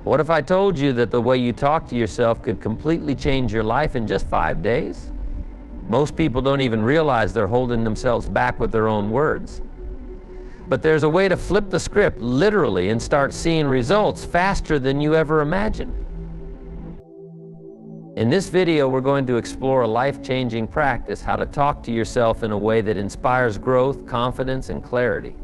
What if I told you that the way you talk to yourself could completely change your life in just 5 days? Most people don't even realize they're holding themselves back with their own words. But there's a way to flip the script literally and start seeing results faster than you ever imagined. In this video, we're going to explore a life-changing practice, how to talk to yourself in a way that inspires growth, confidence, and clarity.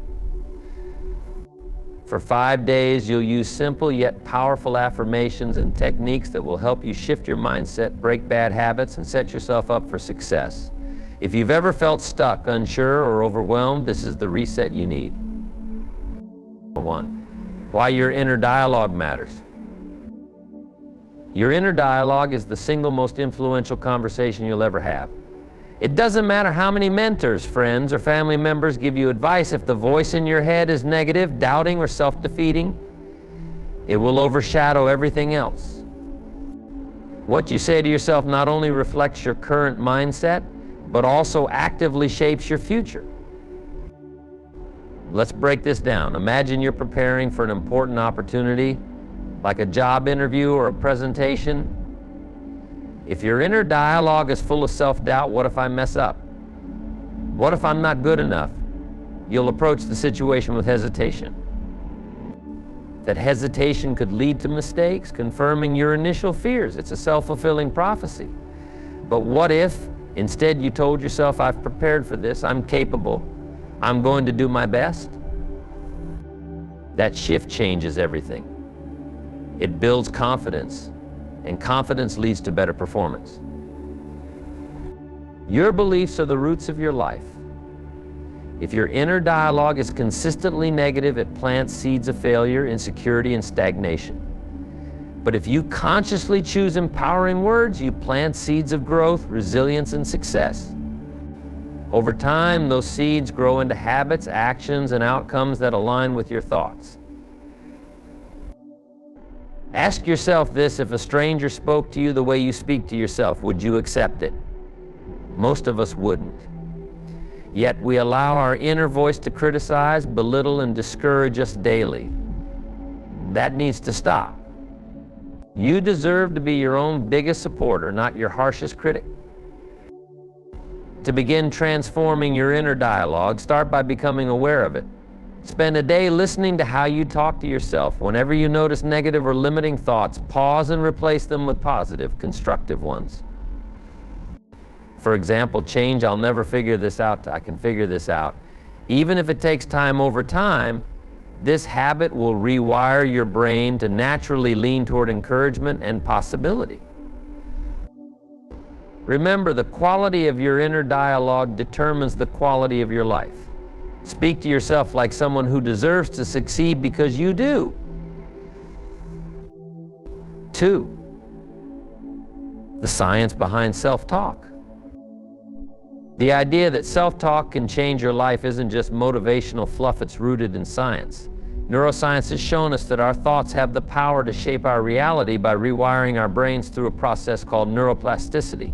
For 5 days, you'll use simple yet powerful affirmations and techniques that will help you shift your mindset, break bad habits, and set yourself up for success. If you've ever felt stuck, unsure, or overwhelmed, this is the reset you need. 1. Why your inner dialogue matters. Your inner dialogue is the single most influential conversation you'll ever have. It doesn't matter how many mentors, friends, or family members give you advice. If the voice in your head is negative, doubting, or self-defeating, it will overshadow everything else. What you say to yourself not only reflects your current mindset, but also actively shapes your future. Let's break this down. Imagine you're preparing for an important opportunity, like a job interview or a presentation. If your inner dialogue is full of self-doubt, what if I mess up? What if I'm not good enough? You'll approach the situation with hesitation. That hesitation could lead to mistakes, confirming your initial fears. It's a self-fulfilling prophecy. But what if instead you told yourself, I've prepared for this, I'm capable, I'm going to do my best? That shift changes everything. It builds confidence, and confidence leads to better performance. Your beliefs are the roots of your life. If your inner dialogue is consistently negative, it plants seeds of failure, insecurity, and stagnation. But if you consciously choose empowering words, you plant seeds of growth, resilience, and success. Over time, those seeds grow into habits, actions, and outcomes that align with your thoughts. Ask yourself this: if a stranger spoke to you the way you speak to yourself, would you accept it? Most of us wouldn't. Yet we allow our inner voice to criticize, belittle, and discourage us daily. That needs to stop. You deserve to be your own biggest supporter, not your harshest critic. To begin transforming your inner dialogue, start by becoming aware of it. Spend a day listening to how you talk to yourself. Whenever you notice negative or limiting thoughts, pause and replace them with positive, constructive ones. For example, change, I'll never figure this out, I can figure this out. Even if it takes time, over time, this habit will rewire your brain to naturally lean toward encouragement and possibility. Remember, the quality of your inner dialogue determines the quality of your life. Speak to yourself like someone who deserves to succeed, because you do. 2. The science behind self-talk. The idea that self-talk can change your life isn't just motivational fluff, it's rooted in science. Neuroscience has shown us that our thoughts have the power to shape our reality by rewiring our brains through a process called neuroplasticity.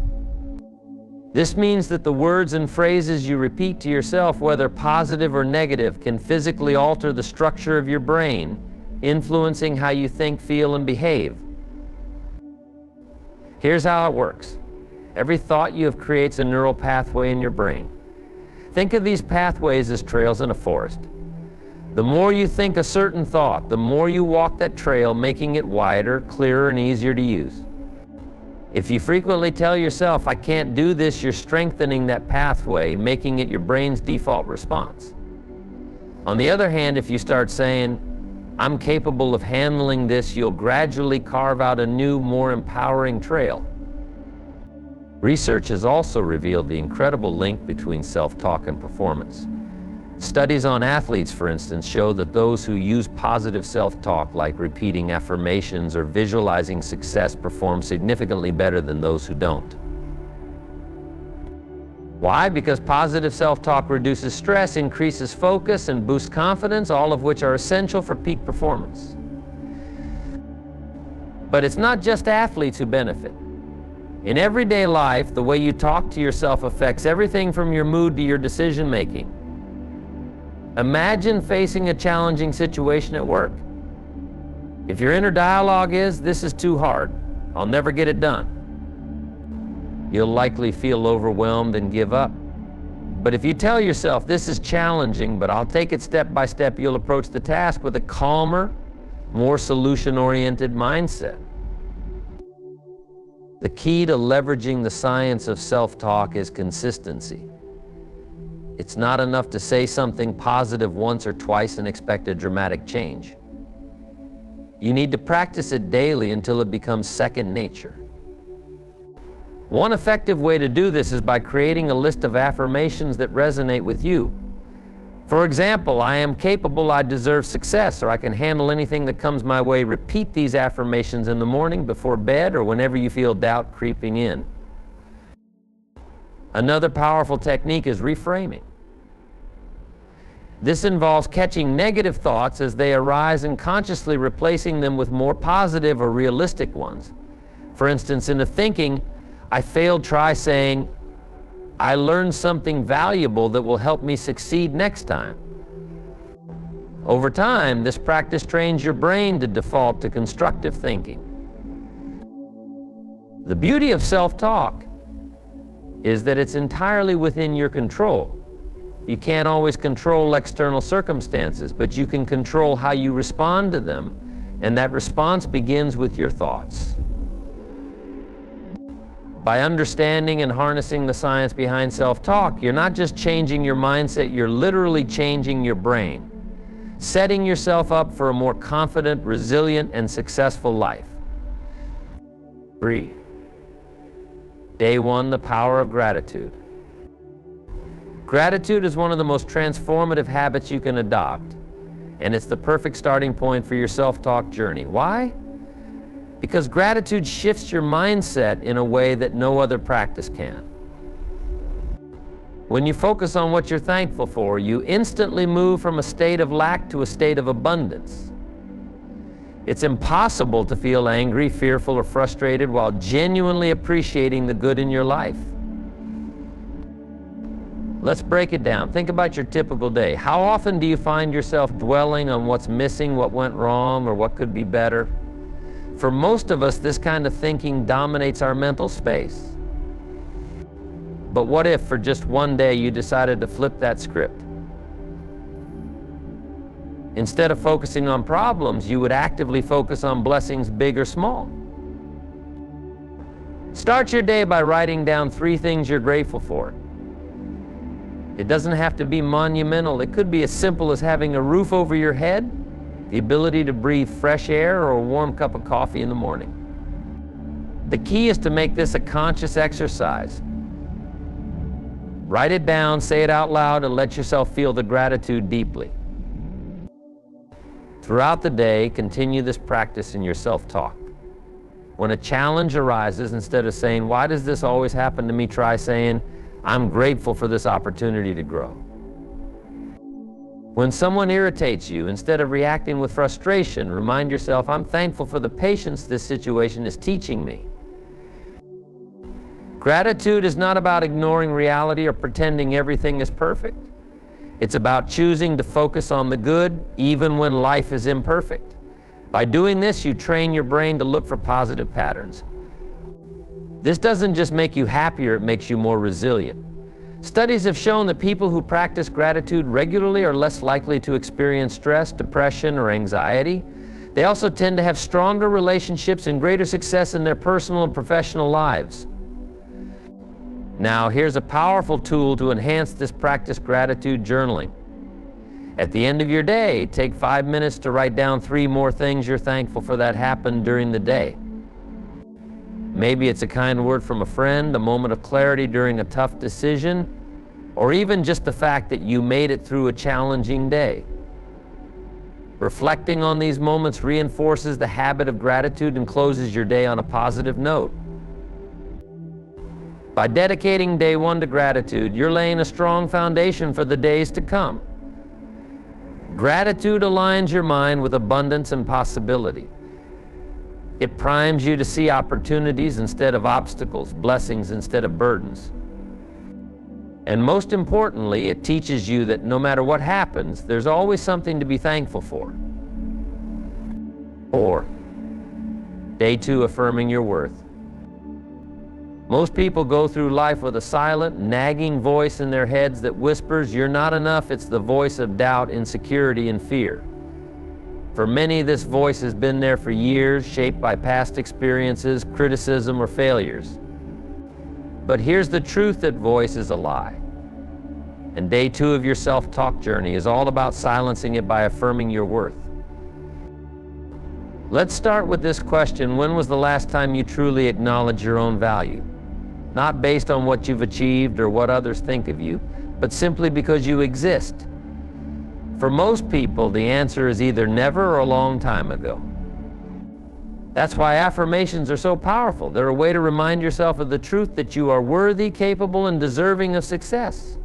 This means that the words and phrases you repeat to yourself, whether positive or negative, can physically alter the structure of your brain, influencing how you think, feel, and behave. Here's how it works. Every thought you have creates a neural pathway in your brain. Think of these pathways as trails in a forest. The more you think a certain thought, the more you walk that trail, making it wider, clearer, and easier to use. If you frequently tell yourself, I can't do this, you're strengthening that pathway, making it your brain's default response. On the other hand, if you start saying, I'm capable of handling this, you'll gradually carve out a new, more empowering trail. Research has also revealed the incredible link between self-talk and performance. Studies on athletes, for instance, show that those who use positive self-talk, like repeating affirmations or visualizing success, perform significantly better than those who don't. Why? Because positive self-talk reduces stress, increases focus, and boosts confidence, all of which are essential for peak performance. But it's not just athletes who benefit. In everyday life, the way you talk to yourself affects everything from your mood to your decision-making. Imagine facing a challenging situation at work. If your inner dialogue is, "This is too hard, I'll never get it done," you'll likely feel overwhelmed and give up. But if you tell yourself, "This is challenging, but I'll take it step by step," you'll approach the task with a calmer, more solution-oriented mindset. The key to leveraging the science of self-talk is consistency. It's not enough to say something positive once or twice and expect a dramatic change. You need to practice it daily until it becomes second nature. One effective way to do this is by creating a list of affirmations that resonate with you. For example, "I am capable, I deserve success," or "I can handle anything that comes my way." Repeat these affirmations in the morning, before bed, or whenever you feel doubt creeping in. Another powerful technique is reframing. This involves catching negative thoughts as they arise and consciously replacing them with more positive or realistic ones. For instance, in the thinking, "I failed," try saying, "I learned something valuable that will help me succeed next time." Over time, this practice trains your brain to default to constructive thinking. The beauty of self-talk is that it's entirely within your control. You can't always control external circumstances, but you can control how you respond to them, and that response begins with your thoughts. By understanding and harnessing the science behind self-talk, you're not just changing your mindset, you're literally changing your brain, setting yourself up for a more confident, resilient, and successful life. 3. Day 1, the power of gratitude. Gratitude is one of the most transformative habits you can adopt, and it's the perfect starting point for your self-talk journey. Why? Because gratitude shifts your mindset in a way that no other practice can. When you focus on what you're thankful for, you instantly move from a state of lack to a state of abundance. It's impossible to feel angry, fearful, or frustrated while genuinely appreciating the good in your life. Let's break it down. Think about your typical day. How often do you find yourself dwelling on what's missing, what went wrong, or what could be better? For most of us, this kind of thinking dominates our mental space. But what if, for just one day, you decided to flip that script? Instead of focusing on problems, you would actively focus on blessings, big or small. Start your day by writing down 3 things you're grateful for. It doesn't have to be monumental. It could be as simple as having a roof over your head, the ability to breathe fresh air, or a warm cup of coffee in the morning. The key is to make this a conscious exercise. Write it down, say it out loud, and let yourself feel the gratitude deeply. Throughout the day, continue this practice in your self-talk. When a challenge arises, instead of saying, "Why does this always happen to me?" try saying, "I'm grateful for this opportunity to grow." When someone irritates you, instead of reacting with frustration, remind yourself, "I'm thankful for the patience this situation is teaching me." Gratitude is not about ignoring reality or pretending everything is perfect. It's about choosing to focus on the good, even when life is imperfect. By doing this, you train your brain to look for positive patterns. This doesn't just make you happier, it makes you more resilient. Studies have shown that people who practice gratitude regularly are less likely to experience stress, depression, or anxiety. They also tend to have stronger relationships and greater success in their personal and professional lives. Now, here's a powerful tool to enhance this practice: gratitude journaling. At the end of your day, take 5 minutes to write down 3 more things you're thankful for that happened during the day. Maybe it's a kind word from a friend, a moment of clarity during a tough decision, or even just the fact that you made it through a challenging day. Reflecting on these moments reinforces the habit of gratitude and closes your day on a positive note. By dedicating day 1 to gratitude, you're laying a strong foundation for the days to come. Gratitude aligns your mind with abundance and possibility. It primes you to see opportunities instead of obstacles, blessings instead of burdens. And most importantly, it teaches you that no matter what happens, there's always something to be thankful for. Or day 2, affirming your worth. Most people go through life with a silent, nagging voice in their heads that whispers, "You're not enough." It's the voice of doubt, insecurity, and fear. For many, this voice has been there for years, shaped by past experiences, criticism, or failures. But here's the truth: that voice is a lie. And day 2 of your self-talk journey is all about silencing it by affirming your worth. Let's start with this question: when was the last time you truly acknowledged your own value? Not based on what you've achieved or what others think of you, but simply because you exist. For most people, the answer is either never or a long time ago. That's why affirmations are so powerful. They're a way to remind yourself of the truth that you are worthy, capable, and deserving of success.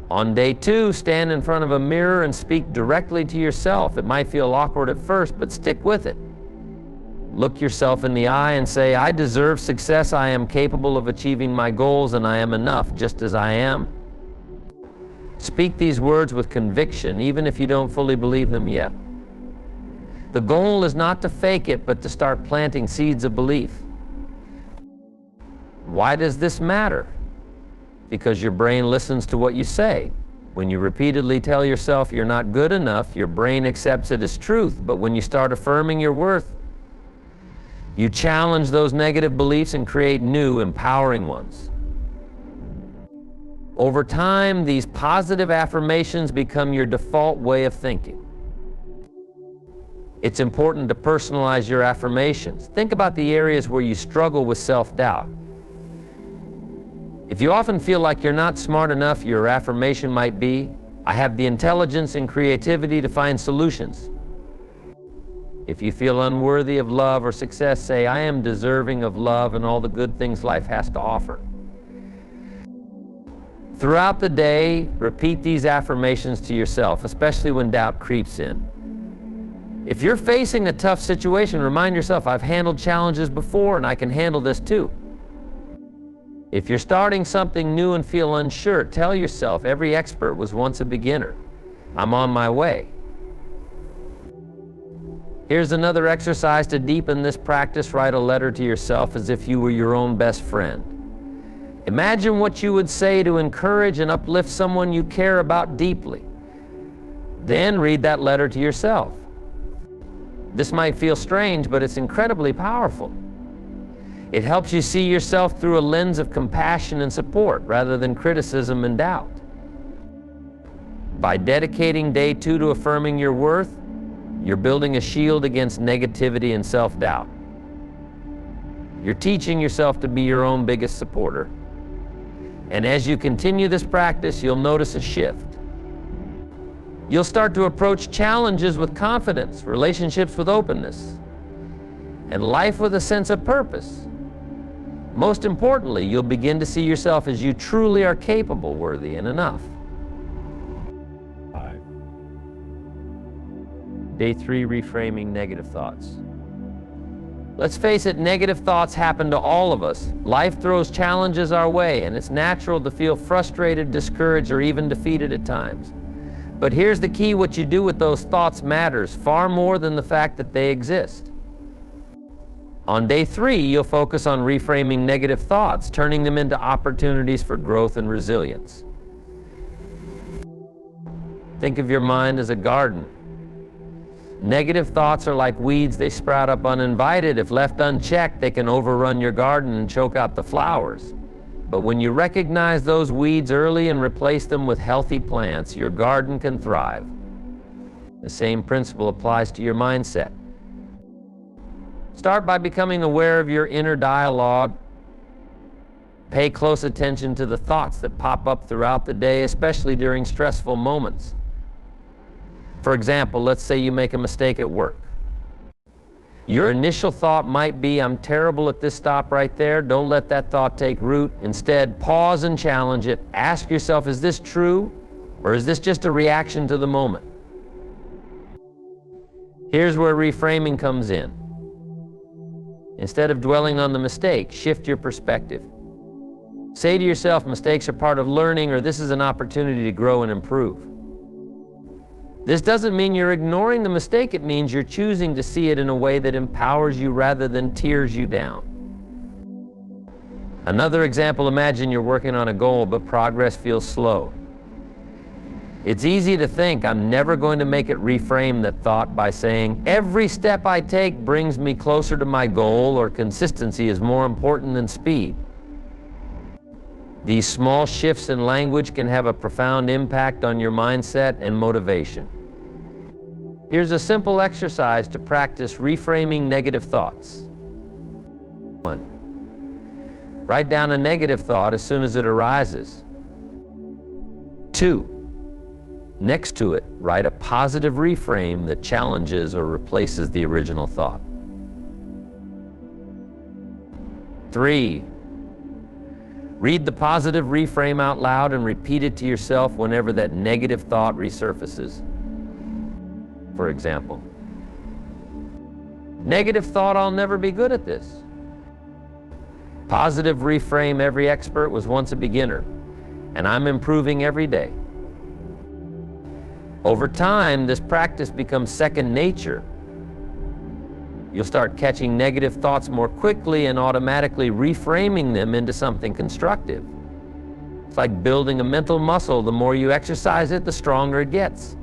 On day 2, stand in front of a mirror and speak directly to yourself. It might feel awkward at first, but stick with it. Look yourself in the eye and say, "I deserve success, I am capable of achieving my goals, and I am enough just as I am." Speak these words with conviction, even if you don't fully believe them yet. The goal is not to fake it, but to start planting seeds of belief. Why does this matter? Because your brain listens to what you say. When you repeatedly tell yourself you're not good enough, your brain accepts it as truth. But when you start affirming your worth, you challenge those negative beliefs and create new, empowering ones. Over time, these positive affirmations become your default way of thinking. It's important to personalize your affirmations. Think about the areas where you struggle with self-doubt. If you often feel like you're not smart enough, your affirmation might be, "I have the intelligence and creativity to find solutions." If you feel unworthy of love or success, say, "I am deserving of love and all the good things life has to offer." Throughout the day, repeat these affirmations to yourself, especially when doubt creeps in. If you're facing a tough situation, remind yourself, "I've handled challenges before and I can handle this too." If you're starting something new and feel unsure, tell yourself, "Every expert was once a beginner. I'm on my way." Here's another exercise to deepen this practice. Write a letter to yourself as if you were your own best friend. Imagine what you would say to encourage and uplift someone you care about deeply. Then read that letter to yourself. This might feel strange, but it's incredibly powerful. It helps you see yourself through a lens of compassion and support rather than criticism and doubt. By dedicating day 2 to affirming your worth, you're building a shield against negativity and self-doubt. You're teaching yourself to be your own biggest supporter. And as you continue this practice, you'll notice a shift. You'll start to approach challenges with confidence, relationships with openness, and life with a sense of purpose. Most importantly, you'll begin to see yourself as you truly are capable, worthy, and enough. 5. Day 3, reframing negative thoughts. Let's face it, negative thoughts happen to all of us. Life throws challenges our way, and it's natural to feel frustrated, discouraged, or even defeated at times. But here's the key: what you do with those thoughts matters far more than the fact that they exist. On day 3, you'll focus on reframing negative thoughts, turning them into opportunities for growth and resilience. Think of your mind as a garden. Negative thoughts are like weeds. They sprout up uninvited. If left unchecked, they can overrun your garden and choke out the flowers. But when you recognize those weeds early and replace them with healthy plants, your garden can thrive. The same principle applies to your mindset. Start by becoming aware of your inner dialogue. Pay close attention to the thoughts that pop up throughout the day, especially during stressful moments. For example, let's say you make a mistake at work. Your initial thought might be, "I'm terrible at this." Stop right there. Don't let that thought take root. Instead, pause and challenge it. Ask yourself, is this true, or is this just a reaction to the moment? Here's where reframing comes in. Instead of dwelling on the mistake, shift your perspective. Say to yourself, "Mistakes are part of learning," or "This is an opportunity to grow and improve." This doesn't mean you're ignoring the mistake, it means you're choosing to see it in a way that empowers you rather than tears you down. Another example, imagine you're working on a goal, but progress feels slow. It's easy to think, I'm never going to make it. Reframe that thought by saying, every step I take brings me closer to my goal, or consistency is more important than speed. These small shifts in language can have a profound impact on your mindset and motivation. Here's a simple exercise to practice reframing negative thoughts. 1. Write down a negative thought as soon as it arises. 2. Next to it, write a positive reframe that challenges or replaces the original thought. 3. Read the positive reframe out loud and repeat it to yourself whenever that negative thought resurfaces. For example, negative thought, I'll never be good at this. Positive reframe, every expert was once a beginner, and I'm improving every day. Over time, this practice becomes second nature. You'll start catching negative thoughts more quickly and automatically reframing them into something constructive. It's like building a mental muscle. The more you exercise it, the stronger it gets.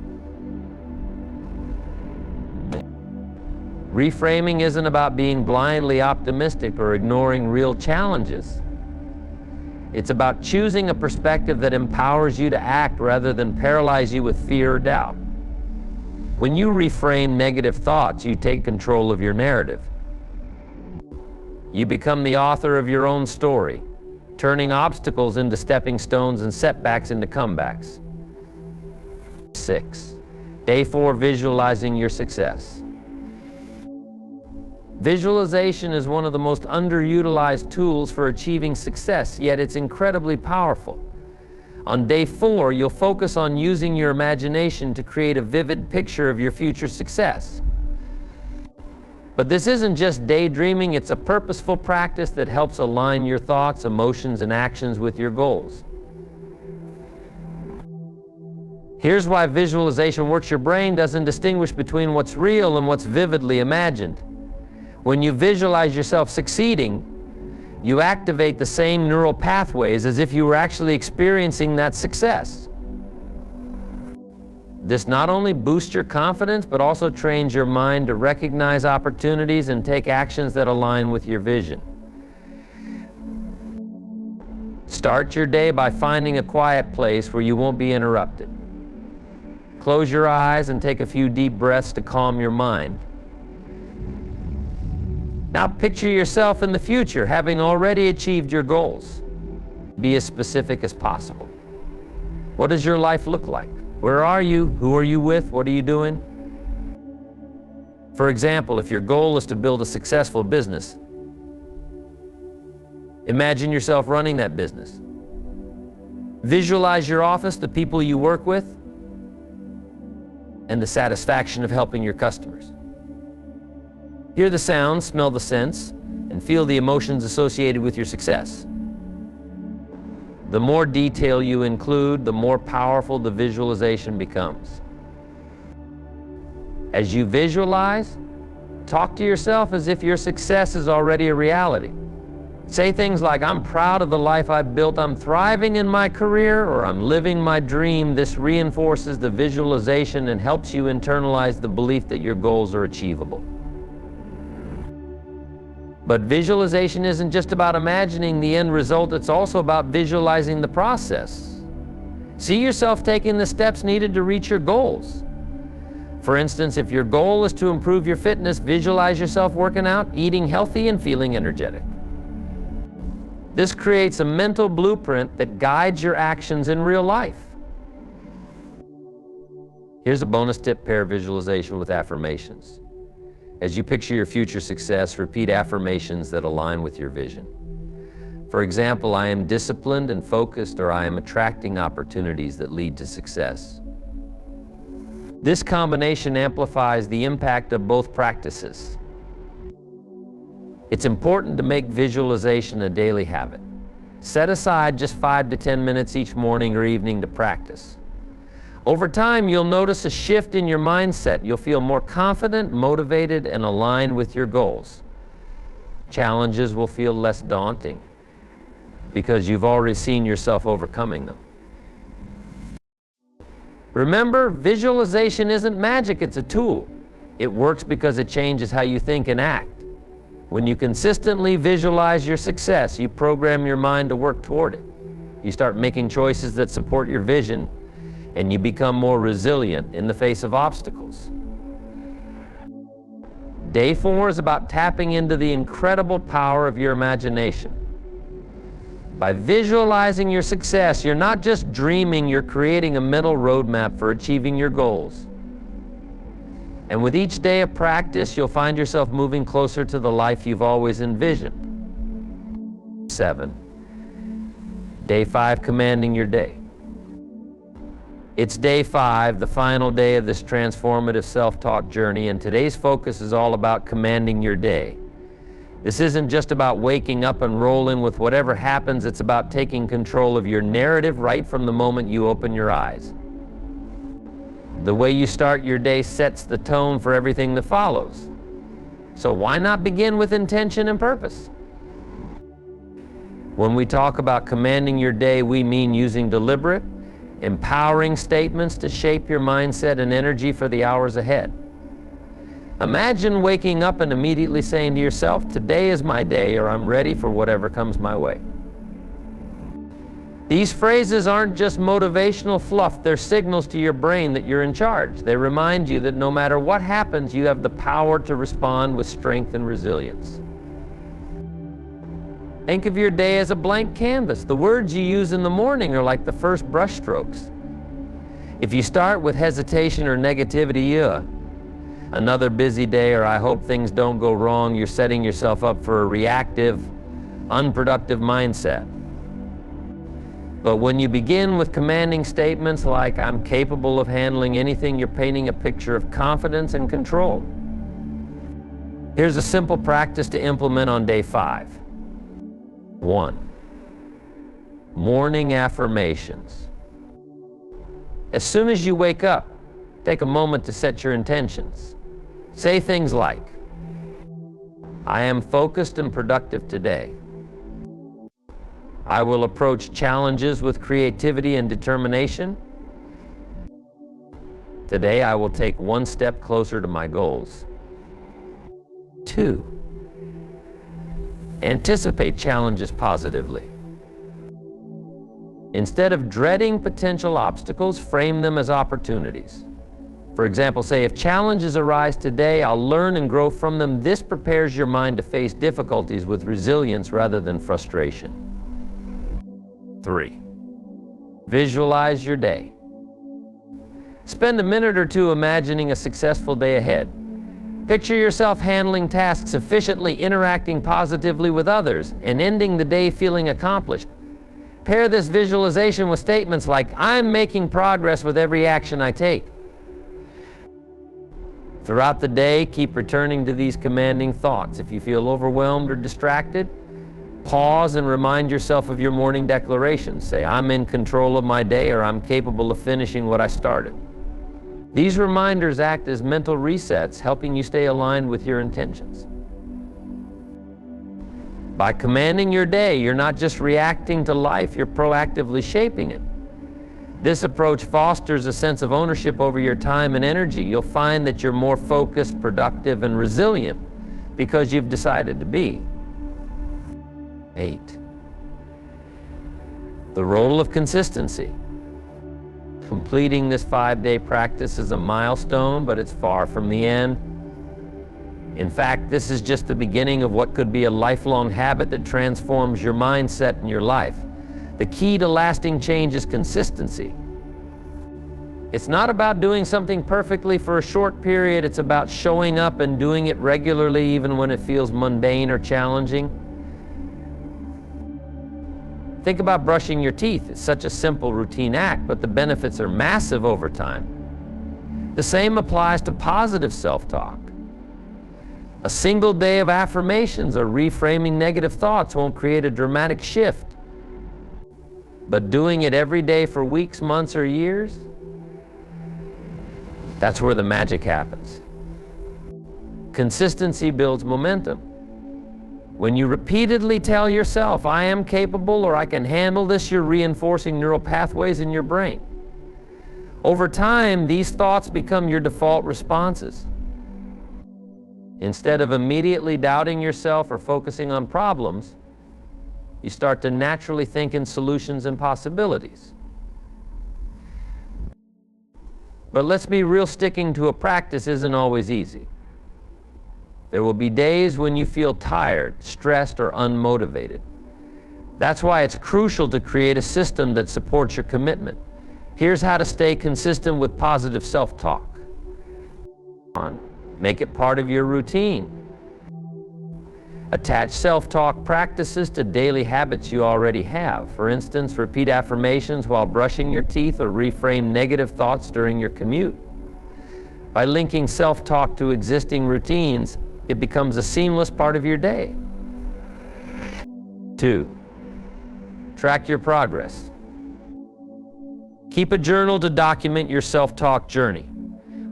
Reframing isn't about being blindly optimistic or ignoring real challenges. It's about choosing a perspective that empowers you to act rather than paralyze you with fear or doubt. When you reframe negative thoughts, you take control of your narrative. You become the author of your own story, turning obstacles into stepping stones and setbacks into comebacks. 6. Day 4, visualizing your success. Visualization is one of the most underutilized tools for achieving success, yet it's incredibly powerful. On day 4, you'll focus on using your imagination to create a vivid picture of your future success. But this isn't just daydreaming, it's a purposeful practice that helps align your thoughts, emotions, and actions with your goals. Here's why visualization works. Your brain doesn't distinguish between what's real and what's vividly imagined. When you visualize yourself succeeding, you activate the same neural pathways as if you were actually experiencing that success. This not only boosts your confidence, but also trains your mind to recognize opportunities and take actions that align with your vision. Start your day by finding a quiet place where you won't be interrupted. Close your eyes and take a few deep breaths to calm your mind. Now picture yourself in the future, having already achieved your goals. Be as specific as possible. What does your life look like? Where are you? Who are you with? What are you doing? For example, if your goal is to build a successful business, imagine yourself running that business. Visualize your office, the people you work with, and the satisfaction of helping your customers. Hear the sounds, smell the scents, and feel the emotions associated with your success. The more detail you include, the more powerful the visualization becomes. As you visualize, talk to yourself as if your success is already a reality. Say things like, I'm proud of the life I've built, I'm thriving in my career, or I'm living my dream. This reinforces the visualization and helps you internalize the belief that your goals are achievable. But visualization isn't just about imagining the end result, it's also about visualizing the process. See yourself taking the steps needed to reach your goals. For instance, if your goal is to improve your fitness, visualize yourself working out, eating healthy, and feeling energetic. This creates a mental blueprint that guides your actions in real life. Here's a bonus tip: pair visualization with affirmations. As you picture your future success, repeat affirmations that align with your vision. For example, I am disciplined and focused, or I am attracting opportunities that lead to success. This combination amplifies the impact of both practices. It's important to make visualization a daily habit. Set aside just 5 to 10 minutes each morning or evening to practice. Over time, you'll notice a shift in your mindset. You'll feel more confident, motivated, and aligned with your goals. Challenges will feel less daunting because you've already seen yourself overcoming them. Remember, visualization isn't magic, it's a tool. It works because it changes how you think and act. When you consistently visualize your success, you program your mind to work toward it. You start making choices that support your vision, and you become more resilient in the face of obstacles. Day 4 is about tapping into the incredible power of your imagination. By visualizing your success, you're not just dreaming, you're creating a mental roadmap for achieving your goals. And with each day of practice, you'll find yourself moving closer to the life you've always envisioned. 7. Day 5, commanding your day. It's day 5, the final day of this transformative self-taught journey, and today's focus is all about commanding your day. This isn't just about waking up and rolling with whatever happens, it's about taking control of your narrative right from the moment you open your eyes. The way you start your day sets the tone for everything that follows. So why not begin with intention and purpose? When we talk about commanding your day, we mean using deliberate, empowering statements to shape your mindset and energy for the hours ahead. Imagine waking up and immediately saying to yourself, "Today is my day," or "I'm ready for whatever comes my way." These phrases aren't just motivational fluff, they're signals to your brain that you're in charge. They remind you that no matter what happens, you have the power to respond with strength and resilience. Think of your day as a blank canvas. The words you use in the morning are like the first brush strokes. If you start with hesitation or negativity, another busy day, or "I hope things don't go wrong," you're setting yourself up for a reactive, unproductive mindset. But when you begin with commanding statements like "I'm capable of handling anything," you're painting a picture of confidence and control. Here's a simple practice to implement on day 5. 1. Morning affirmations. As soon as you wake up, take a moment to set your intentions. Say things like, "I am focused and productive today. I will approach challenges with creativity and determination. Today I will take one step closer to my goals." 2. Anticipate challenges positively. Instead of dreading potential obstacles, frame them as opportunities. For example, say, "If challenges arise today, I'll learn and grow from them." This prepares your mind to face difficulties with resilience rather than frustration. 3. Visualize your day. Spend a minute or two imagining a successful day ahead. Picture yourself handling tasks efficiently, interacting positively with others, and ending the day feeling accomplished. Pair this visualization with statements like, "I'm making progress with every action I take." Throughout the day, keep returning to these commanding thoughts. If you feel overwhelmed or distracted, pause and remind yourself of your morning declarations. Say, "I'm in control of my day," or "I'm capable of finishing what I started." These reminders act as mental resets, helping you stay aligned with your intentions. By commanding your day, you're not just reacting to life, you're proactively shaping it. This approach fosters a sense of ownership over your time and energy. You'll find that you're more focused, productive, and resilient because you've decided to be. 8. The role of consistency. Completing this 5-day practice is a milestone, but it's far from the end. In fact, this is just the beginning of what could be a lifelong habit that transforms your mindset and your life. The key to lasting change is consistency. It's not about doing something perfectly for a short period, it's about showing up and doing it regularly even when it feels mundane or challenging. Think about brushing your teeth. It's such a simple routine act, but the benefits are massive over time. The same applies to positive self-talk. A single day of affirmations or reframing negative thoughts won't create a dramatic shift. But doing it every day for weeks, months, or years, That's where the magic happens. Consistency builds momentum. When you repeatedly tell yourself, I am capable or I can handle this, you're reinforcing neural pathways in your brain. Over time, these thoughts become your default responses. Instead of immediately doubting yourself or focusing on problems, you start to naturally think in solutions and possibilities. But let's be real, sticking to a practice isn't always easy. There will be days when you feel tired, stressed, or unmotivated. That's why it's crucial to create a system that supports your commitment. Here's how to stay consistent with positive self-talk. Make it part of your routine. Attach self-talk practices to daily habits you already have. For instance, repeat affirmations while brushing your teeth or reframe negative thoughts during your commute. By linking self-talk to existing routines, it becomes a seamless part of your day. 2. Track your progress. Keep a journal to document your self-talk journey.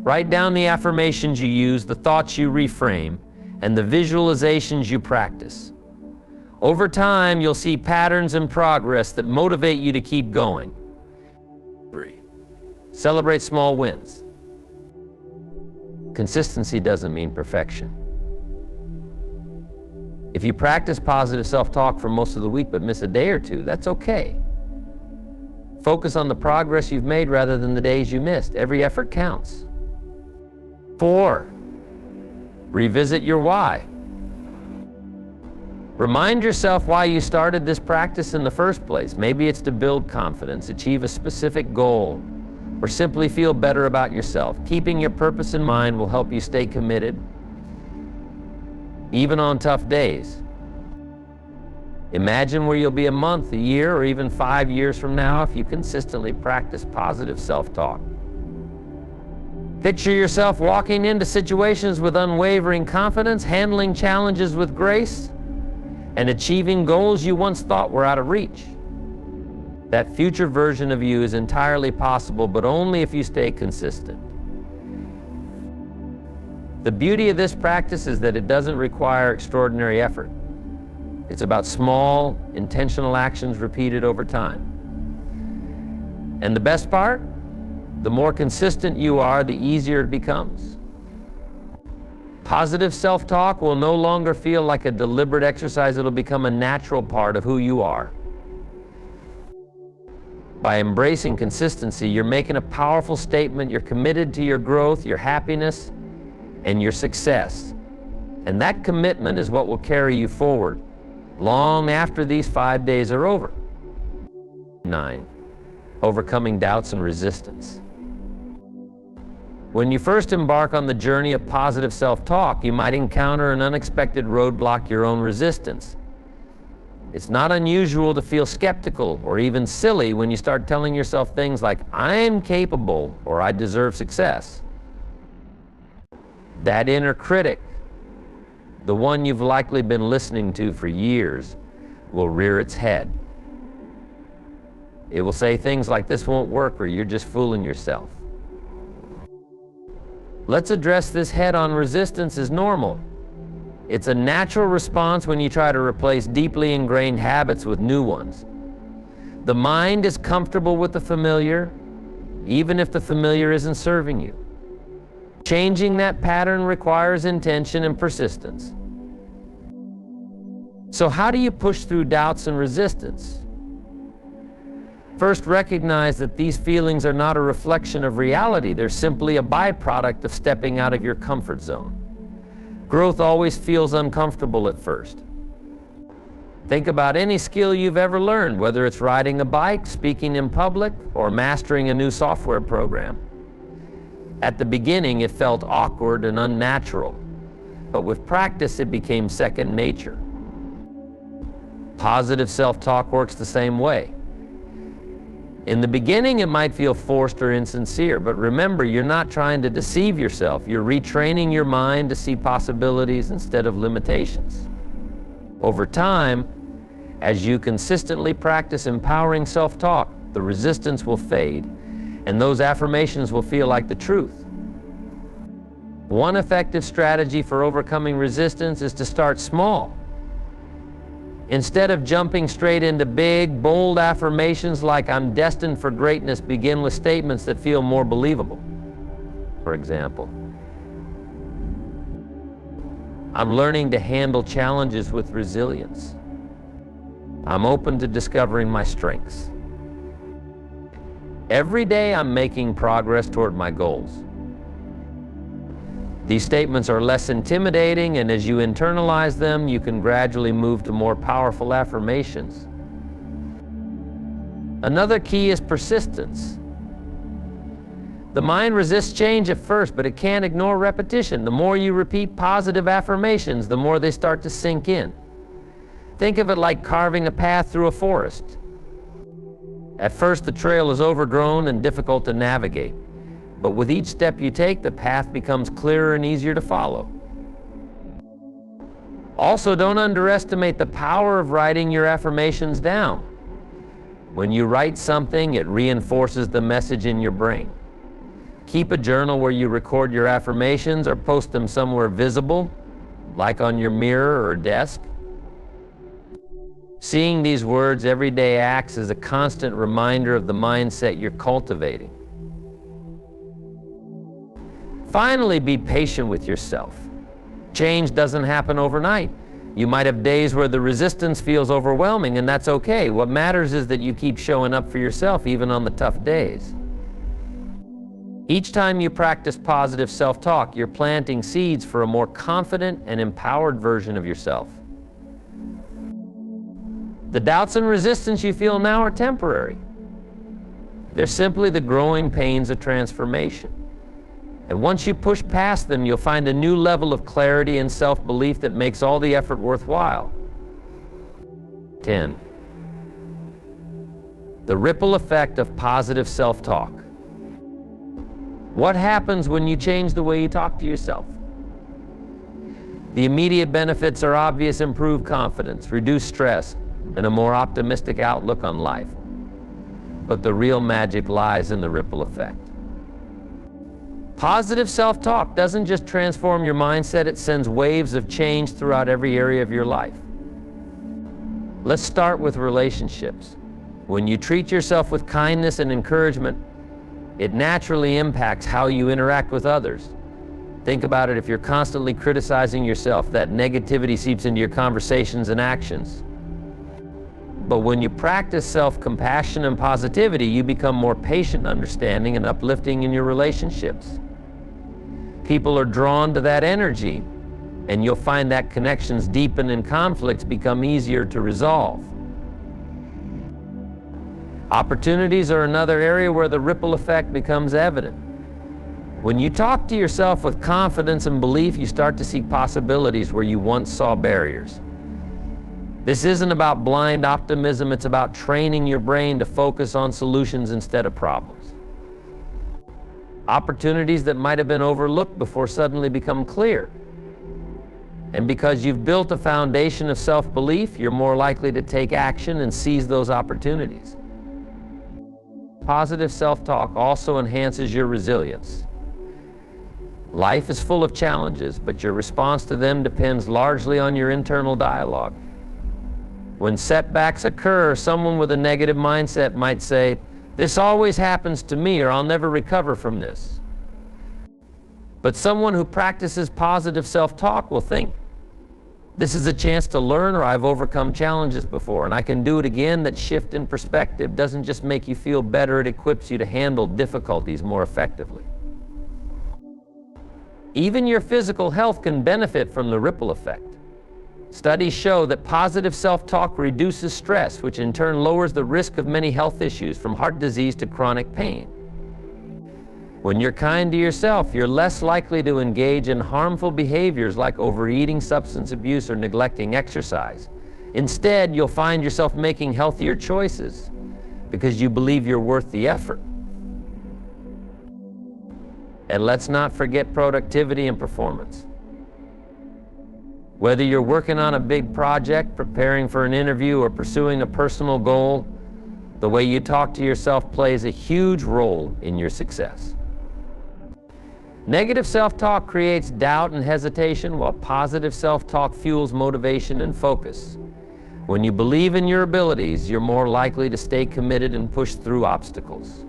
Write down the affirmations you use, the thoughts you reframe, and the visualizations you practice. Over time, you'll see patterns and progress that motivate you to keep going. 3. Celebrate small wins. Consistency doesn't mean perfection. If you practice positive self-talk for most of the week but miss a day or two, that's okay. Focus on the progress you've made rather than the days you missed. Every effort counts. 4. Revisit your why. Remind yourself why you started this practice in the first place. Maybe it's to build confidence, achieve a specific goal, or simply feel better about yourself. Keeping your purpose in mind will help you stay committed, even on tough days. Imagine where you'll be a month, a year, or even 5 years from now if you consistently practice positive self-talk. Picture yourself walking into situations with unwavering confidence, handling challenges with grace, and achieving goals you once thought were out of reach. That future version of you is entirely possible, but only if you stay consistent. The beauty of this practice is that it doesn't require extraordinary effort. It's about small, intentional actions repeated over time. And the best part? The more consistent you are, the easier it becomes. Positive self-talk will no longer feel like a deliberate exercise. It'll become a natural part of who you are. By embracing consistency, you're making a powerful statement. You're committed to your growth, your happiness, and your success. And that commitment is what will carry you forward long after these 5 days are over. 9. Overcoming doubts and resistance. When you first embark on the journey of positive self-talk, you might encounter an unexpected roadblock, your own resistance. It's not unusual to feel skeptical or even silly when you start telling yourself things like, I'm capable or I deserve success. That inner critic, the one you've likely been listening to for years, will rear its head. It will say things like, this won't work, or you're just fooling yourself. Let's address this head-on. Resistance is normal. It's a natural response when you try to replace deeply ingrained habits with new ones. The mind is comfortable with the familiar, even if the familiar isn't serving you. Changing that pattern requires intention and persistence. So how do you push through doubts and resistance? First, recognize that these feelings are not a reflection of reality. They're simply a byproduct of stepping out of your comfort zone. Growth always feels uncomfortable at first. Think about any skill you've ever learned, whether it's riding a bike, speaking in public, or mastering a new software program. At the beginning, it felt awkward and unnatural, but with practice, it became second nature. Positive self-talk works the same way. In the beginning, it might feel forced or insincere, but remember, you're not trying to deceive yourself. You're retraining your mind to see possibilities instead of limitations. Over time, as you consistently practice empowering self-talk, the resistance will fade, and those affirmations will feel like the truth. One effective strategy for overcoming resistance is to start small. Instead of jumping straight into big, bold affirmations like "I'm destined for greatness," begin with statements that feel more believable. For example, "I'm learning to handle challenges with resilience. I'm open to discovering my strengths. Every day I'm making progress toward my goals." These statements are less intimidating, and as you internalize them, you can gradually move to more powerful affirmations. Another key is persistence. The mind resists change at first, but it can't ignore repetition. The more you repeat positive affirmations, the more they start to sink in. Think of it like carving a path through a forest. At first, the trail is overgrown and difficult to navigate. But with each step you take, the path becomes clearer and easier to follow. Also, don't underestimate the power of writing your affirmations down. When you write something, it reinforces the message in your brain. Keep a journal where you record your affirmations or post them somewhere visible, like on your mirror or desk. Seeing these words every day acts as a constant reminder of the mindset you're cultivating. Finally, be patient with yourself. Change doesn't happen overnight. You might have days where the resistance feels overwhelming, and that's okay. What matters is that you keep showing up for yourself even on the tough days. Each time you practice positive self-talk, you're planting seeds for a more confident and empowered version of yourself. The doubts and resistance you feel now are temporary. They're simply the growing pains of transformation. And once you push past them, you'll find a new level of clarity and self-belief that makes all the effort worthwhile. 10. The ripple effect of positive self-talk. What happens when you change the way you talk to yourself? The immediate benefits are obvious: improved confidence, reduced stress, and a more optimistic outlook on life. But the real magic lies in the ripple effect. Positive self-talk doesn't just transform your mindset, it sends waves of change throughout every area of your life. Let's start with relationships. When you treat yourself with kindness and encouragement, it naturally impacts how you interact with others. Think about it: if you're constantly criticizing yourself, that negativity seeps into your conversations and actions. But when you practice self-compassion and positivity, you become more patient, understanding, and uplifting in your relationships. People are drawn to that energy, and you'll find that connections deepen and conflicts become easier to resolve. Opportunities are another area where the ripple effect becomes evident. When you talk to yourself with confidence and belief, you start to see possibilities where you once saw barriers. This isn't about blind optimism, it's about training your brain to focus on solutions instead of problems. Opportunities that might have been overlooked before suddenly become clear. And because you've built a foundation of self-belief, you're more likely to take action and seize those opportunities. Positive self-talk also enhances your resilience. Life is full of challenges, but your response to them depends largely on your internal dialogue. When setbacks occur, someone with a negative mindset might say, "This always happens to me," or "I'll never recover from this." But someone who practices positive self-talk will think, "This is a chance to learn," or "I've overcome challenges before and I can do it again." That shift in perspective doesn't just make you feel better, it equips you to handle difficulties more effectively. Even your physical health can benefit from the ripple effect. Studies show that positive self-talk reduces stress, which in turn lowers the risk of many health issues, from heart disease to chronic pain. When you're kind to yourself, you're less likely to engage in harmful behaviors like overeating, substance abuse, or neglecting exercise. Instead, you'll find yourself making healthier choices because you believe you're worth the effort. And let's not forget productivity and performance. Whether you're working on a big project, preparing for an interview, or pursuing a personal goal, the way you talk to yourself plays a huge role in your success. Negative self-talk creates doubt and hesitation, while positive self-talk fuels motivation and focus. When you believe in your abilities, you're more likely to stay committed and push through obstacles.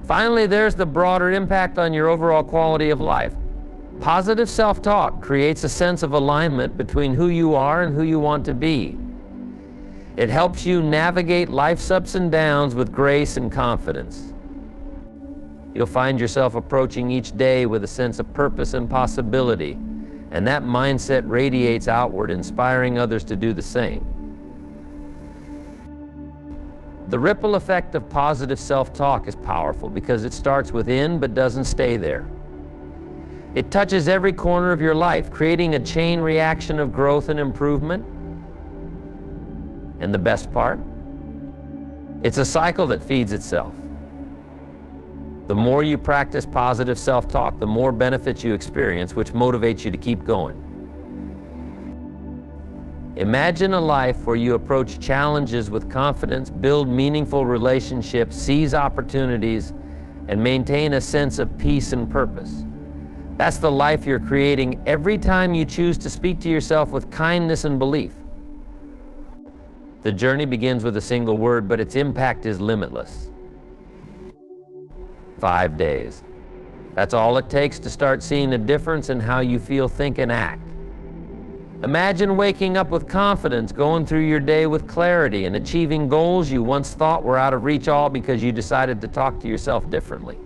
Finally, there's the broader impact on your overall quality of life. Positive self-talk creates a sense of alignment between who you are and who you want to be. It helps you navigate life's ups and downs with grace and confidence. You'll find yourself approaching each day with a sense of purpose and possibility, and that mindset radiates outward, inspiring others to do the same. The ripple effect of positive self-talk is powerful because it starts within but doesn't stay there. It touches every corner of your life, creating a chain reaction of growth and improvement. And the best part? It's a cycle that feeds itself. The more you practice positive self-talk, the more benefits you experience, which motivates you to keep going. Imagine a life where you approach challenges with confidence, build meaningful relationships, seize opportunities, and maintain a sense of peace and purpose. That's the life you're creating every time you choose to speak to yourself with kindness and belief. The journey begins with a single word, but its impact is limitless. 5 days. That's all it takes to start seeing a difference in how you feel, think, and act. Imagine waking up with confidence, going through your day with clarity, and achieving goals you once thought were out of reach, all because you decided to talk to yourself differently.